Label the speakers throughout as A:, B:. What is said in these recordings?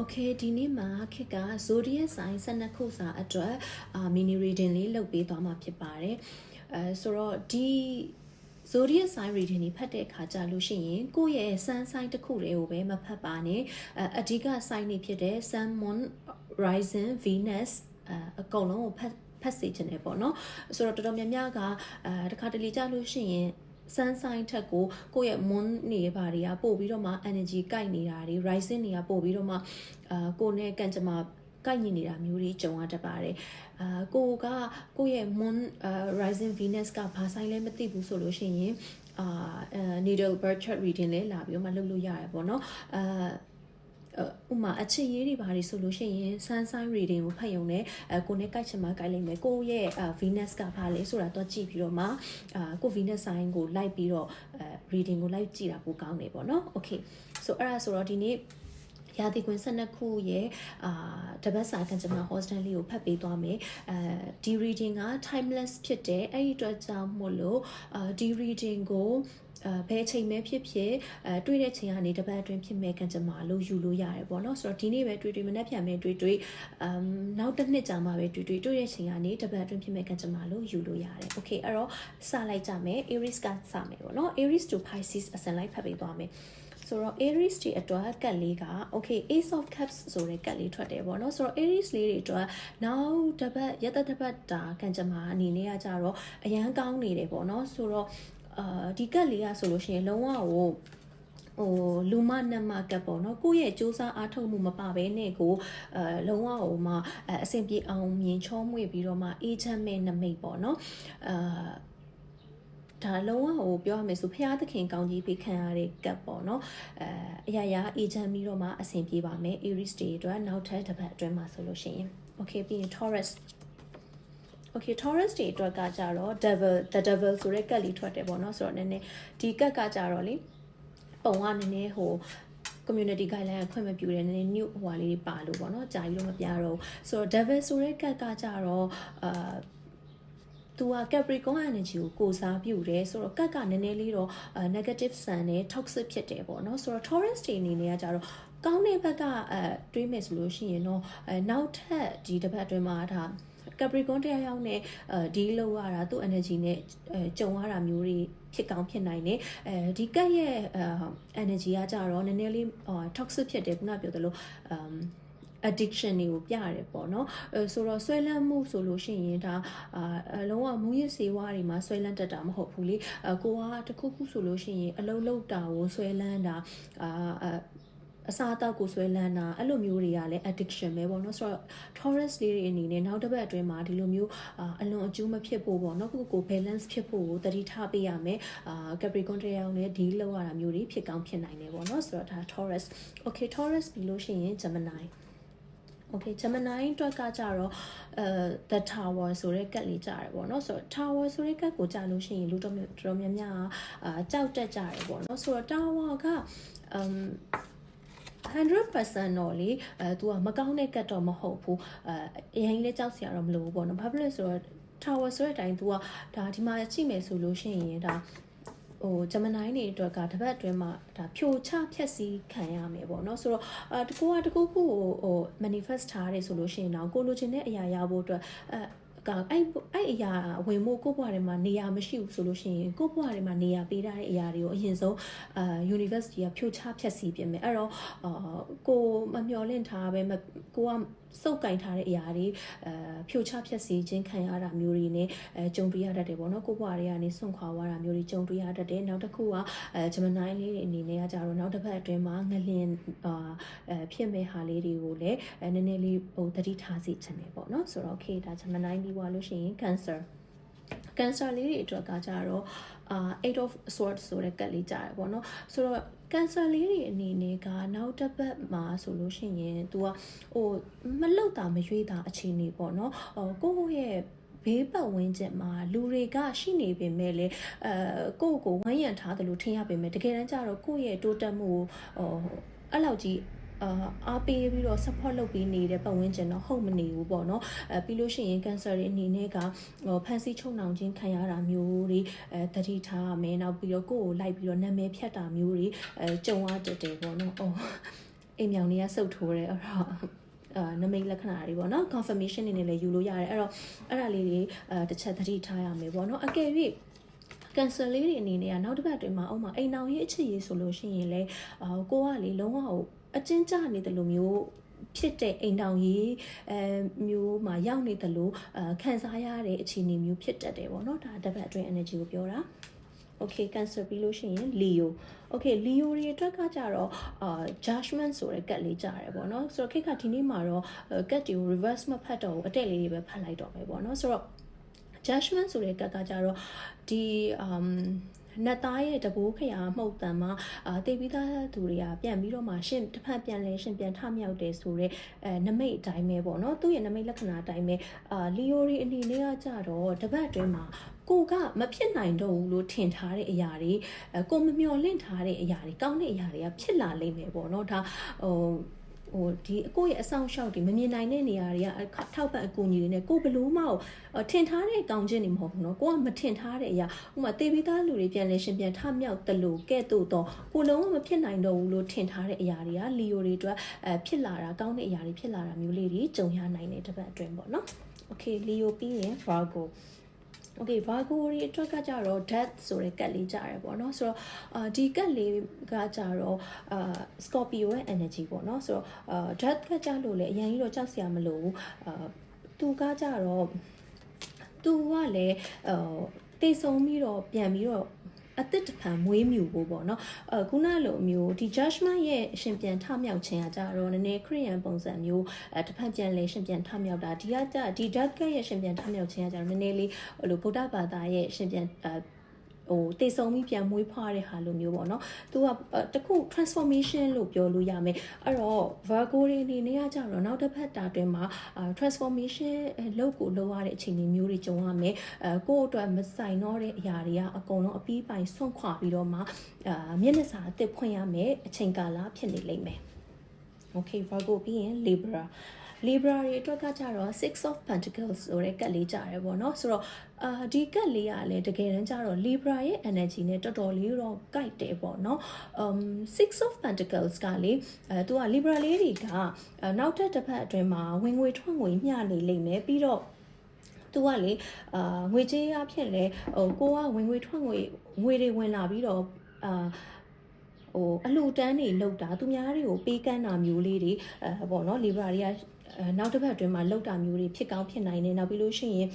A: Okay ဒီနေ့မှာခေတ်က zodiac sign 12ခုစာအတွက် mini reading လေးလုပ်ပေးသွားမှာဖြစ်ပါတယ်ဆိုတော့ဒီ zodiac sign reading นี้ဖတ်တဲ့အခါကြလို့ရှိရင်ကိုယ့်ရဲ့ sun sign တစ်ခုတည်းကိုပဲမဖတ်ပါနဲ့အဓိက sign တွေဖြစ်တဲ့ sun moon rising venus အကုန်လုံးကိုဖတ်စေချင်တယ်ပေါ့နော်ဆိုတော့တော်တော်များများကတခါတလေကြလို့ရှိရင်sun sign ထက်ကိုယ့်ရဲ့ moon နေပါတွေကပို့ပြီးတော့မှ energy ကိုက်နေတာတွေ rising တွေကပို့ပြီးတော့မှကိုယ်နဲ့ကံကြမ္မာကိုက်ညီနေတာမျိုးတွေကြုံရတတ်ပါတယ်ကိုယ့်ရဲ့ moon rising venus ကဘာဆိုင်လဲမသိဘူးဆိုလို့ရှိရင်needle birth chart reading လဲလာပြီးတော့မှလုပ်လို့ရတယ်ပေါ့နော်ဥမာအချစ်ရေးတွေဘာတွေဆိုလို့ရှိရင် sun sign reading ကိုဖတ်ရုံနဲ့ကိုယ်နဲ့ကိုက်ချင်မှကိုက်လိမ့်မယ်ကိုယ့်ရဲ့ venus ကဘာလဲဆိုတာတော့ကြည့်ပြီးတော့မှကိုယ် venus sign ကိုလိုက်ပြီးတော့reading ကိုလိုက်ကြည့်တာပိုကောင်းတယ်ပေါ့နော် okay so အဲ့ဒါဆိုတော့ဒီနေ့ရာသီကွင်း12ခုရဲ့တပတ်စာကံကြမ္မာ hostel လေးကိုဖတ်ပေးသွားမယ်ဒီ reading က timeless ဖြစ်တယ်အဲ့ဒီအတွက်ကြောင့်မို့လို့ဒီ reading ကိုဘယ်အချိန်ပဲဖြစ်ဖြစ်တွေ့တဲ့ချိန်ကနေတပတ်အတွင်းဖြစ်မဲ့ကံကြမ္မာလို့ယူလို့ရတယ်ပေါ့နော်ဆိုတော့ဒီနေ့ပဲတွေ့မနှက်ပြန်မဲ့တွေ့နောက်တစ်နှစ်ကြာမှပဲတွေ့တဲ့ချိန်ကနေတပတ်အတွင်းဖြစ်မဲ့ကံကြမ္မာလို့ယူလို့ရတယ်โอเคအဲ့တော့စလိုက်ကြမယ် Aries ကစမယ်ပေါ့နော် Aries to Pisces အစဉ်လိုက်ဖတ်ပေးသွားမယ်ဆိုတော့ Aries တွေအတွက်ကတ်လေးက okay Ace of Cups ဆိုတဲ့ကတ်လေးထွက်တယ်ပေါ့နော်ဆိုတော့ Aries လေးတွေအတွက်နောက်တစ်ပတ်ရက်တစ်ပတ်တာကံကြမ္မာအနေနဲ့ကကြတော့အရန်ကောင်းနေတယ်ပေါ့နော်ဆိုတော့ဒီကတ်လေးကဆိုလို့ရှိရင်လုံးဝလူမနတ်မကတ်ပေါ့နော်ကိုယ့်ရဲ့စူးစမ်းအားထုတ်မှုမပါဘဲနဲ့ကိုလုံးဝမှအဆင်ပြေအောင်မြင်ချောမွေ့ပြီးတော့မှအေးချမ်းမဲ့နမိတ်ပေါ့နော်ဒါလုံးဝပြောရမယ်ဆိုဖျားသခင်ကောင်းကြီးပေးခံရတဲ့ကပ်ပေါ့နော်အရာအေဂျင့်ပြီးတော့မှအဆင်ပြေပါမယ် Aries တွေအတွက်နောက်ထပ်တစ်ပတ်အတွင်းမှာဆိုလို့ရှိရင် okay ပြီးရင် Taurus okay Taurus တွေအတွက်ကကြတော့ the devil ဆိုတဲ့ကတ်လေးထွက်တယ်ပေါ့နော်ဆိုတော့နည်းနည်းဒီကတ်ကကြတော့လေပုံကနည်းနည်းcommunity guideline ခွင့်မပြုတဲ့နည်းနည်း new ဟိုဟာလေးပါလို့ပေါ့နော်ကြာကြီးတော့မပြတော့ဆိုတော့ devil ဆိုတဲ့ကတ်ကကြတော့သူက Capricorn energy ကိုစားပြုတယ်ဆိုတော့ကတ်ကနည်းနည်းလေးတော့ negative sun နဲ့ toxic ဖြစ်တယ်ပေါ့နော်ဆိုတော့ Taurus တွေအနေနဲ့ကကြတော့ကောင်းတဲ့ဘက်ကတွေးမယ်ဆိုလို့ရှိရင်တော့နောက်ထပ်ဒီတစ်ပတ်အတွင်းမှာဒါ Capricorn တရားရောက်နဲ့ဒီလောက်ရတာသူ့ energy နဲ့ကြုံရတာမျိုးတွေဖြစ်ကောင်းဖြစ်နိုင်တယ်ဒီကတ်ရဲ့ energy ကကြတော့နည်းနည်းလေး toxic ဖြစ်တယ်ခုနပြောသလိုaddiction တွေကိုပြရတယ်ပေါ့နော်ဆိုတော့ဆွဲလန်းမှုဆိုလို့ရှိရင်ဒါလုံးဝမူရစ်စေဝါးတွေမှာဆွဲလန်းတတ်တာမဟုတ်ဘူးလေကိုကတခုခုဆိုလို့ရှိရင်အလုံးလုံးတာကိုဆွဲလန်းတာအစားအသောက်ကိုဆွဲလန်းတာအဲ့လိုမျိုးတွေကလည်း addiction ပဲပေါ့နော်ဆိုတော့ Taurus လေးတွေအနေနဲ့နောက်တစ်ပတ်အတွင်းမှာဒီလိုမျိုးအလွန်အကျူးမဖြစ်ဖို့ပေါ့နော်ကို balance ဖြစ်ဖို့ကိုသတိထားပေးရမယ်Capricorn တရားနဲ့ deal လုပ်ရတာမျိုးတွေဖြစ်ကောင်းဖြစ်နိုင်တယ်ပေါ့နော်ဆိုတော့ဒါ Taurus okay Taurus ပြီးလို့ရှိရင် Gemini okay Gemini အတွက်ကကြတော့the tower ဆိုတဲ့ကတ်လေးကြားတယ်ပေါ့နော်ဆိုတော့ tower ဆိုတဲ့ကတ်ကိုကြားလို့ရှိရင်လူတော်များများကြောက်တက်ကြတယ်ပေါ့နော်ဆိုတော့ tower က100% တော့လေသူကမကောင်းတဲ့ကတ်တော့မဟုတ်ဘူးအရင်လေးကြောက်စရာတော့မလိုဘူးပေါ့နော်ဘာဖြစ်လဲဆိုတော့ tower ဆိုတဲ့အတိုင်းသူကဒါဒီမှာကြည့်မယ်ဆိုလို့ရှိရင်ဒါGemini တွေအတွက်ကတပတ်အတွင်းမှာဒါဖြိုချဖြက်စီးခံရမယ်ပေါ့နော်ဆိုတော့တကူခုကိုmanifest ထားရတယ်ဆိုလို့ရှိရင်တော့ကိုလိုချင်တဲ့အရာရဖို့အတွက်အဲ့အရာဝင်မှုကိုယ့်ဘဝထဲမှာနေရာမရှိဘူးဆိုလို့ရှိရင်ကိုယ့်ဘဝထဲမှာနေရာပေးထားတဲ့အရာတွေကိုအရင်ဆုံးuniversity ကဖြိုချဖြက်စီးပြင်မယ်အဲ့တော့ကိုမမျှော်လင့်ထားပဲကိုကစုပ်ကင်ထားတဲ့အရာတွေဖြိုချဖြက်စီးခြင်းခံရတာမျိုးတွေနဲ့ကြုံတွေ့ရတတ်တယ်ပေါ့နော်ကိုယ့်ဘဝတွေကနေဆွန့်ခွာသွားတာမျိုးတွေကြုံတွေ့ရတတ်တယ်နောက်တစ်ခုကGemini လေးတွေအနေနဲ့ကကြတော့နောက်တစ်ပတ်အတွင်းမှာငလင်ဖြစ်မဲ့ဟာလေးတွေကိုလည်းနည်းနည်းလေးသတိထားစီချင်တယ်ပေါ့နော်ဆိုတော့ okay ဒါ Gemini ပြီးသွားလို့ရှိရင် Cancer လေးတွေအတွက်ကကြတော့eight of swords ဆိုတဲ့ကတ်လေးကြားတယ်ပေါ့နော်ဆိုတော့Cancer လေးတွေအနေနဲ့ကနောက်တစ်ပတ်မှာဆိုလို့ရှိရင် तू ကမလှုပ်တာမရွေးတာအခြေအနေပေါ့နော်ကိုယ့်ရဲ့ဘေးပတ်ဝန်းကျင်မှာလူတွေကရှိနေပေမဲ့လေကိုယ့်ကိုဝိုင်းရံထားတယ်လို့ထင်ရပေမဲ့တကယ်တမ်းကျတော့ကိုယ့်ရဲ့တိုးတက်မှုအဲ့လောက်ကြီးအားပေးပြီးတော့ support လုပ်ပေးနေတဲ့ပတ်ဝန်းကျင်တော့ဟုတ်မနေဘူးပေါ့နော်ပြီးလို့ရှိရင် cancer တွေအနေနဲ့ကဖန်ဆီးချုပ်နှောင်ခြင်းခံရတာမျိုးတွေသတိထားရမယ်နောက်ပြီးတော့ကိုယ့်ကိုလိုက်ပြီးတော့နာမည်ဖြတ်တာမျိုးတွေကြုံရတတ်တယ်ပေါ့နော် အိမ်မြောင်တွေကစုပ်ထိုးတယ်အဲ့တော့နမိတ်လက္ခဏာတွေပေါ့နော် confirmation နေနဲ့လည်းယူလို့ရတယ်အဲ့တော့အဲ့ဒါလေးတွေတစ်ချက်သတိထားရမယ်ပေါ့နော်အကယ်၍ cancel လေးတွေအနေနဲ့ကနောက်တစ်ပတ်တွင်မှာအိမ်နောင်ရေးအခြေရေးဆိုလို့ရှိရင်လေကိုကလေလုံးဝအကျဉ်းချနေတယ်လို့မျိုးဖြစ်တဲ့အိမ်တောင်ရေးမျိုးမှာရောက်နေတယ်လို့ခံစားရတဲ့အခြေအနေမျိုးဖြစ်တတ်တယ်ပေါ့နော်ဒါတစ်ပတ်အတွင်း energy ကိုပြောတာ okay cancel ပြီးလို့ရှိရင် Leo okay Leo တွေအတွက်ကကြတော့judgment ဆိုတဲ့ကတ်လေးကြားရတယ်ပေါ့နော်ဆိုတော့ခေတ်ကဒီနေ့မှာတော့ကတ်တွေကို reverse မဖတ်တော့ဘူးအတက်လေးတွေပဲဖတ်လိုက်တော့မယ်ပေါ့နော်ဆိုတော့ judgment ဆိုတဲ့ကတ်ကကြတော့ဒီနတ်သားရဲ့တဘိုးခရာမှုတ်တံမှာတေပြီးသားသူတွေကပြန်ပြီးတော့မှရှင်တစ်ဖက်ပြန်လဲရှင်ပြန်ထမြောက်တယ်ဆိုတော့နမိတ်အတိုင်းပဲပေါ့နော်သူ့ရဲ့နမိတ်လက္ခဏာအတိုင်းပဲလီယိုရီအနေနဲ့ကကြတော့တပတ်အတွင်းမှာကိုကမဖြစ်နိုင်တော့ဘူးလို့ထင်ထားတဲ့အရာတွေကိုမမျှော်လင့်ထားတဲ့အရာတွေကောင်းတဲ့အရာတွေကဖြစ်လာလိမ့်မယ်ပေါ့နော်ဒါဒီကိုယ့်ရဲ့အဆောင်ရှောက်တွေမမြင်နိုင်တဲ့နေရာတွေကထောက်ပံ့အကူအညီတွေနဲ့ကိုဘလို့မထင်ထားတဲ့ကောင်းခြင်းတွေမဟုတ်ဘူးเนาะကိုကမထင်ထားတဲ့အရာဥပမာတေးပြီးသားလူတွေပြန်လဲရှင်ပြန်ထမြောက်တယ်လို့ကဲ့သို့တော့ကိုလုံးဝမဖြစ်နိုင်တော့ဘူးလို့ထင်ထားတဲ့အရာတွေကလီယိုတွေအတွက်ဖြစ်လာတာကောင်းတဲ့အရာတွေဖြစ်လာတာမျိုးလေးတွေကြုံရနိုင်တဲ့တစ်ပတ်အတွင်းပေါ့เนาะ okay လီယိုပြီးရင် Virgo okay Virgo တွေအတွက်ကကြတော့ death ဆိုတဲ့ကတ်လေးကြားရပေါ့เนาะဆိုတော့ဒီကတ်လေးကကြတော့Scorpio ရဲ့ energy ပေါ့เนาะဆိုတော့death ကကြလို့လေအရင်ကြီးတော့ကြောက်စရာမလိုဘူးသူကကြတော့သူကလည်းတေဆုံပြီးတော့ပြန်ပြီးတော့အသစ်တစ်ဖန်မွေးမြူဖို့ပေါ့နော်ခုနလိုမျိုးဒီ judgment ရဲ့ရှင်ပြန်ထမြောက်ခြင်းကကြတော့နည်းနည်းခရိယန်ပုံစံမျိုးတစ်ဖန်ပြန်လဲရှင်ပြန်ထမြောက်တာဒီကကြဒီ dark ရဲ့ရှင်ပြန်ထမြောက်ခြင်းကကြတော့နည်းနည်းလေးဗုဒ္ဓဘာသာရဲ့ရှင်ပြန်တေဆုံပြီးပြန်မွေးဖွားတဲ့ဟာလိုမျိုးပေါ့နော်သူကတခု transformation လို့ပြောလို့ရမယ်အဲ့တော့ Virgo တွေအနေနဲ့ကကြတော့နောက်တစ်ဖက်တာတွင်မှာtransformation လုပ်ကိုလုပ်ရတဲ့အခြေအနေမျိုးတွေကြုံရမယ်ကိုယ့်အတွက်မဆိုင်တော့တဲ့အရာတွေကအကုန်လုံးအပြီးပိုင်ဆွန့်ခွာပြီးတော့မှမျက်နှာစာအသစ်ဖွင့်ရမယ်အချိန်ကာလဖြစ်နေလိမ့်မယ် okay Virgo ပြီးရင် Libra တွေအတွက်ကကြတော့ Six of Pentacles ဆိုတဲ့ကတ်လေးကြားရပေါ့နော်ဆိုတော့ဒီကတ်လေးကလည်းတကယ်တမ်းကျတော့ Libra ရဲ့ energy နဲ့တော်တော်လေးတော့ကိုက်တယ်ပေါ့နော်Six of Pentacles ကလေသူက Libra လေးတွေကနောက်တစ်ပတ်အတွင်းမှာဝင်ငွေထွက်ငွေမျှနေလိမ့်မယ်ပြီးတော့သူကလေငွေကြေးအဖြစ်လဲကိုကဝင်ငွေထွက်ငွေတွေဝင်လာပြီးတော့အလှူတန်းတွေလောက်တာသူများတွေကိုပေးကမ်းတာမျိုးလေးတွေပေါ့နော် Libra တွေကနောက်တစ်ပတ်အတွင်းမှာလောက်တာမျိုးတွေဖြစ်ကောင်းဖြစ်နိုင်တယ်နောက်ပြီးလို့ရှိရင်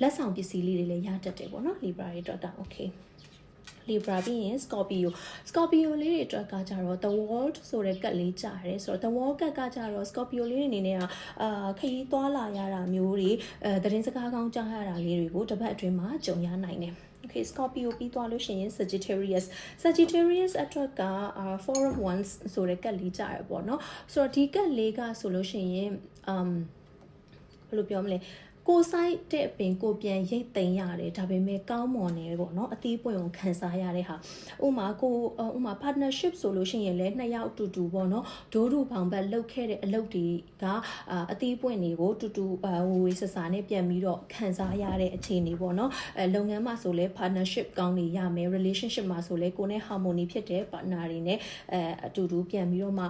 A: လက်ဆောင်ပစ္စည်းလေးတွေလည်းရတတ်တယ်ပေါ့နော် Libra တွေအတွက်က okay Libra ပြီးရင် Scorpio လေးတွေအတွက်ကကြတော့ The World ဆိုတဲ့ကတ်လေးကြားတယ်ဆိုတော့ The World ကတ်ကကြတော့ Scorpio လေးတွေအနေနဲ့ခရီးသွားလာရတာမျိုးတွေသတင်းစကားကောင်းကြားရတာလေးတွေကိုတစ်ပတ်အတွင်းမှာကြုံရနိုင်တယ်Okay Scorpio ပြီးသွားလို့ရှိရင် Sagittarius အတွက်က Forum Ones ဆိုတဲ့ကတ်လေးကြားရပေါ့နော်ဆိုတော့ဒီကတ်လေးကဆိုလို့ရှိရင်ဘယ်လိုပြောမလဲကိုဆိုင်တဲ့ပင်ကိုပြန်ရိတ်သိမ်းရတယ်ဒါပေမဲ့ကောင်းမွန်တယ်ပေါ့နော်အသီးပွင့်ကိုခံစားရတဲ့ဟာဥမာ partnership ဆိုလို့ရှိရင်လည်းနှစ်ယောက်တူတူပေါ့နော်ဒိုးတူပေါင်ဘက်လှုပ်ခဲ့တဲ့အလုပ်တွေကအသီးပွင့်တွေကိုတူတူဝေဆစာနဲ့ပြန်ပြီးတော့ခံစားရတဲ့အခြေအနေပေါ့နော်လုပ်ငန်းမှာဆိုလဲ partnership ကောင်းနေရမယ် relationship မှာဆိုလဲကိုယ်နဲ့ harmony ဖြစ်တဲ့ partner တွေနဲ့အတူတူပြန်ပြီးတော့မှ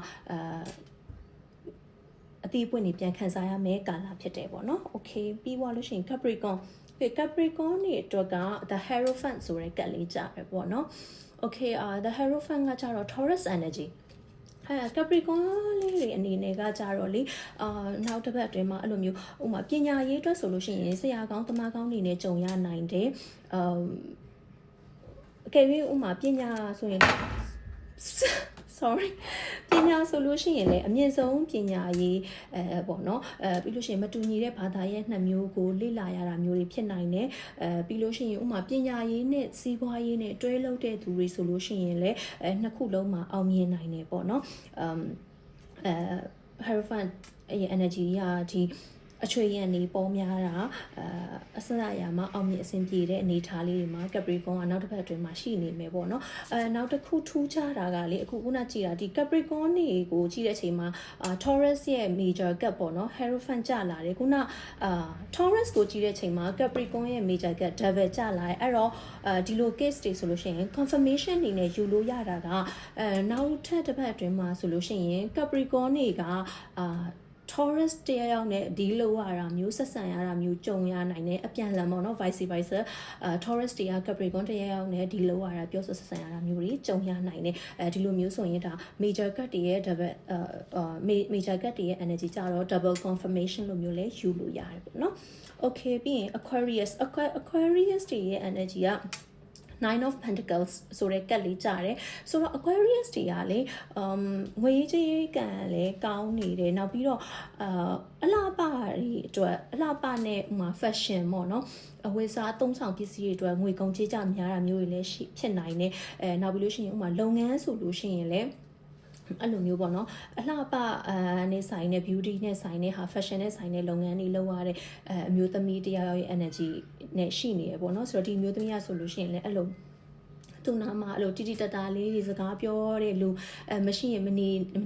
A: အသီးပွင့်နေပြန်ခံစားရမယ်ကာလဖြစ်တယ်ပေါ့နော် okay ပြီးသွားလို့ရှိရင် Capricorn နေအတွက်က The Hierophant ဆိုတဲ့ကတ်လေးကြားပဲပေါ့နော် okay The Hierophant ကကြတော့ Taurus energy Capricorn လေးတွေအနေနဲ့ကကြတော့လေနောက်တစ်ပတ်အတွင်းမှာအဲ့လိုမျိုးဥမာပညာရေးအတွက်ဆိုလို့ရှိရင်ဆရာကောင်းတမကောင်းတွေနဲ့ကြုံရနိုင်တယ်အကယ်၍ဥမာပညာဆိုရင်sorry ပညာဆိုလို့ရှိရင်လည်းအမြင့်ဆုံးပညာရေးပေါ့နော်ပြီးလို့ရှိရင်မတူညီတဲ့ဘာသာရဲ့နှစ်မျိုးကိုလေ့လာရတာမျိုးတွေဖြစ်နိုင်တယ်ပြီးလို့ရှိရင်ဥမာပညာရေးနဲ့စီးပွားရေးနဲ့တွဲလုပ်တဲ့သူတွေဆိုလို့ရှိရင်လည်းနှစ်ခုလုံးမှာအောင်မြင်နိုင်တယ်ပေါ့နော်Hierophant ရဲ့ energy ကဒီ အချွေရန်နေပေါ်များတာအစအရာမှာအောင်မြင်အဆင်ပြေတဲ့အနေအထားလေးတွေမှာ Capricorn ကနောက်တစ်ပတ်အတွင်းမှာရှိနေမယ်ပေါ့နော်နောက်တစ်ခုထူးခြားတာကလေအခုခုနကြည့်တာဒီ Capricorn တွေကိုကြည့်တဲ့အချိန်မှာTaurus ရဲ့ major gap ပေါ့နော် Hierophant ကျလာတယ်ခုနTaurus ကိုကြည့်တဲ့အချိန်မှာ Capricorn ရဲ့ major gap double ကျလာတယ်အဲ့တော့ဒီလို case တွေဆိုလို့ရှိရင် confirmation အနေနဲ့ယူလို့ရတာကနောက်ထပ်တစ်ပတ်အတွင်းမှာဆိုလို့ရှိရင် Capricorn တွေက Taurus တရားရောက်နဲ့ဒီလိုရတာမျိုးဆက်ဆံရတာမျိုးကြုံရနိုင်တယ်အပြန်လန်ပေါ့နော် vice versa Taurus တွေက Capricorn တရားရောက်နဲ့ဒီလိုရတာပြောဆက်ဆံရတာမျိုးတွေကြုံရနိုင်တယ်ဒီလိုမျိုးဆိုရင်ဒါ major cut တွေရဲ့ double major cut တွေရဲ့ energy ကြတော့ double confirmation လို့မျိုးလဲယူလို့ရတယ်ပေါ့နော် okay ပြီးရင် Aquarius တွေရဲ့ energy ကNine of Pentacles ဆိုတဲ့ကတ်လေးကြားတယ်ဆိုတော့ Aquarius တွေကလေငွေကြေးကံလည်းကောင်းနေတယ်နောက်ပြီးတော့အလှပတွေအတွက်အလှပနဲ့ဥမာ fashion ပေါ့နော်အဝတ်စားအသုံးဆောင်ပစ္စည်းတွေအတွက်ငွေကုန်ကြေးကြများတာမျိုးတွေလည်းဖြစ်နိုင်တယ်နောက်ပြီးလို့ရှိရင်ဥမာလုပ်ငန်းဆိုလို့ရှိရင်လည်းအဲ့လိုမျိုးပေါ့နော်အလှပနဲ့ဆိုင်တဲ့ beauty နဲ့ဆိုင်တဲ့ဟာ fashion နဲ့ဆိုင်တဲ့လုပ်ငန်းတွေလုပ်ရတဲ့အမျိုးသမီးတရားရဲ့ energy နဲ့ရှိနေရပေါ့နော်ဆိုတော့ဒီမျိုးသမီးရဆိုလို့ရှိရင်လည်းအဲ့လိုသူနာမှာအဲ့လိုတီတီတတာလေးတွေစကားပြောတဲ့လူမရှိရင်မ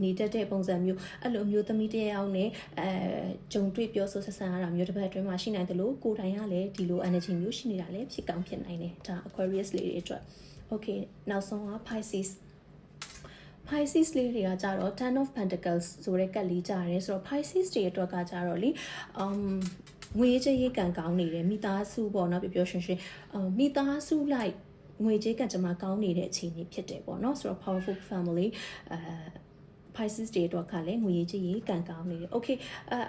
A: နေတတ်တဲ့ပုံစံမျိုးအဲ့လိုမျိုးသမီးတယောက်နဲ့ဂျုံတွေ့ပြောဆိုဆက်ဆံရတာမျိုးတစ်ပတ်အတွင်းမှာရှိနိုင်တယ်လို့ကိုယ်တိုင်ကလည်းဒီလို energy မျိုးရှိနေတာလည်းဖြစ်ကောင်းဖြစ်နိုင်တယ်ဒါ Aquarius လေးတွေအတွက် okay နောက်ဆုံးက Pisces လေးတွေကကြတော့ Ten of Pentacles ဆိုတဲ့ကတ်လေးကြားရဲဆိုတော့ Pisces တွေအတွက်ကကြတော့လေငွေကြေးရေးကံကောင်းနေတယ်မိသားစုပေါ့နော်ပြောရှင်မိသားစုလိုက်ငွေကြေးကံကြမှာကောင်းနေတဲ့အခြေအနေဖြစ်တယ်ပေါ့နော်ဆိုတော့ powerful family Pisces တွေအတွက်ကလည်းငွေကြေးရေးကံကောင်းနေတယ် okay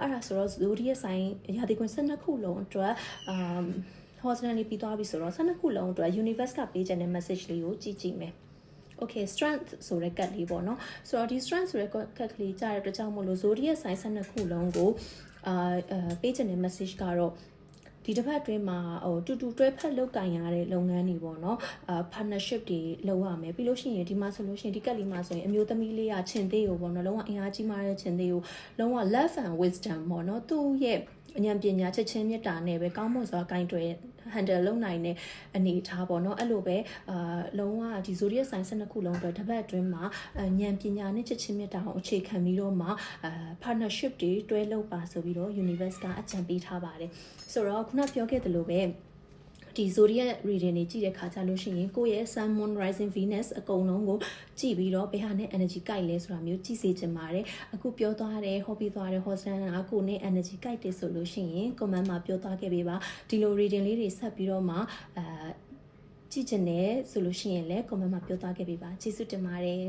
A: အဲ့ဒါဆိုတော့ zodiac sign ရာသီကွင်း12ခုလုံးအတွက်hostel လေးပြီးသွားပြီဆိုတော့12ခုလုံးအတွက် universe ကပေးချင်တဲ့ message လေးကိုကြည့်မယ်okay strength ဆိုတဲ့ကတ်လေးပေါ့နော်ဆိုတော့ဒီ strength ဆိုတဲ့ကတ်လေးကြားတဲ့အတွက်ကြောင့်မို့လို့ zodiac sign 12ခုလုံးကိုပေးချင်တဲ့ message ကတော့ဒီတစ်ပတ်အတွင်းမှာတူတူတွဲဖက်လုပ်ကင်ရတဲ့လုပ်ငန်းတွေပေါ့နော်partnership တွေလုပ်ရမယ်ပြီးလို့ရှိရင်ဒီမှာဆိုလို့ရှိရင်ဒီကတ်လေးမှာဆိုရင်အမျိုးသမီးလေးကခြင်သေးကိုပေါ့နော်လုံးဝအင်အားကြီးမားတဲ့ခြင်သေးကိုလုံးဝ love and wisdom ပေါ့နော်သူ့ရဲ့အဉာဏ်ပညာချက်ချင်းမြတ်တာနဲ့ပဲကောင်းမွန်စွာဂိုင်းတွဲ handle လုပ်နိုင်တဲ့အနေအထားပေါ့နော်အဲ့လိုပဲလုံးဝဒီ zodiac sign 12ခုလုံးအတွက်တစ်ပတ်အတွင်းမှာဉာဏ်ပညာနဲ့ချက်ချင်းမြတ်တာအောင်အခြေခံပြီးတော့မှ partnership တွေတွဲလုပ်ပါဆိုပြီးတော့ universe ကအကြံပေးထားပါတယ်ဆိုတော့ခုနပြောခဲ့သလိုပဲဒီ zodiac reading တွေကြည့်တဲ့ခါကျလို့ရှိရင်ကိုယ့်ရဲ့ sun moon rising venus အကုန်လုံးကိုကြည့်ပြီးတော့ဘယ်ဟာနဲ့ energy ကိုက်လဲဆိုတာမျိုးကြည့်စေချင်ပါတယ်အခုပြောသွားတယ်ဟောပြီးသွားတယ် hostel ကကိုနဲ့ energy ကိုက်တယ်ဆိုလို့ရှိရင် comment မှာပြောသွားခဲ့ပေးပါဒီလို reading လေးတွေဆက်ပြီးတော့မှကြည့်ချင်တယ်ဆိုလို့ရှိရင်လည်း comment မှာပြောသွားခဲ့ပေးပါကျေးဇူးတင်ပါတယ်